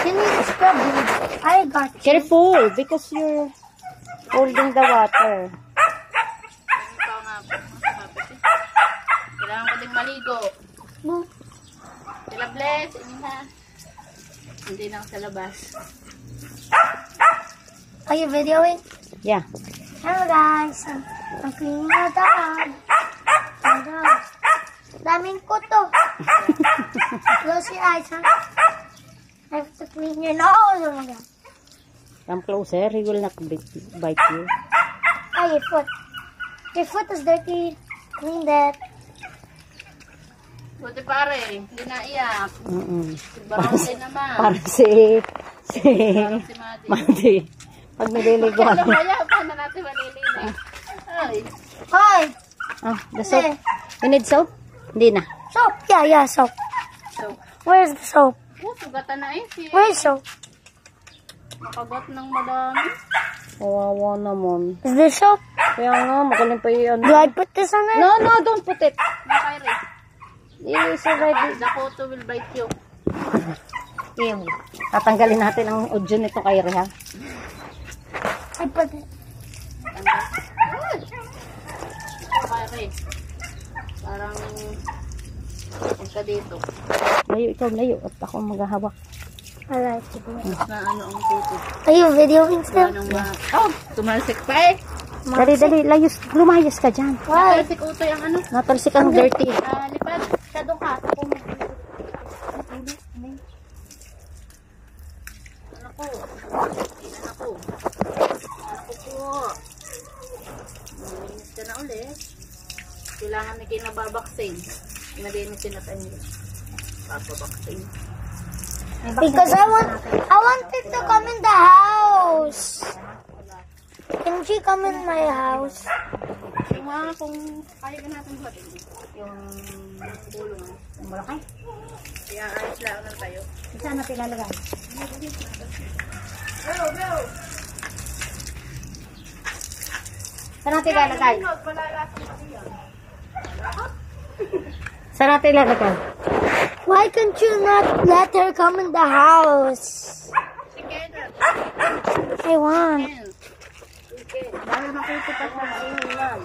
You need to scrub, dude. I got you. Careful, because you're holding the water. Ikaw nga po. Kailangan ko din maligo. Sila bless, ha? Hindi lang sa labas. Are you videoing? Yeah. Hello guys, I'm cleaning the dog. Daming kuto. Close your eyes, huh? I have to clean your nose. Oh my God. Come closer, he will not bite you. Oh, your foot. Your foot is dirty. Clean that. Buti pare, hindi na iyak. Parang Barangay naman. Parang si Madi. Pag nililigo Kaya ako. kaya, paano natin maliligo? Ay. Hi. Ah, the soap. You need soap? Hindi na. Soap. Yeah, soap. So, Where's the soap? sugatan na eh. Where's soap? Nakagat ng madami. Kawawa naman. Is there soap? Kaya nga, magaling pa yun. Do I put this on it? No, don't put it. Nakayri. It's already. The photo will bite you. Ew. Tatanggalin natin ang audio nito kay Reha. I put it. Nakayri. Parang punta dito. Layo, ikaw layo. At ako maghahawak. I like to do it. Na ano ang photo. Are you videoing still? Anong oh, tumalsik pa eh. Dali, layos. Lumayos ka dyan. Why? Tumalsik utoy ang ano. Natalsik ang dirty. Lipad. Siya doon ka. Ako mo. Ano po? Ano po? Ano po? Malinis ka na ulit. Kailangan na kinababaksin. Inalinisin na tayo. Bababaksin. Because I wanted to come in the house. Can she come in my house? Yung mga kung kaya ka natin buhatin. Yung bulong. Yung malaki. Kaya ayos lang lang tayo. Saan natin lalagay? Go! Saan natin lalagay? Saan natin lalagay? Why can't you not let her come in the house? I want. Dahil makita pa sa ulan.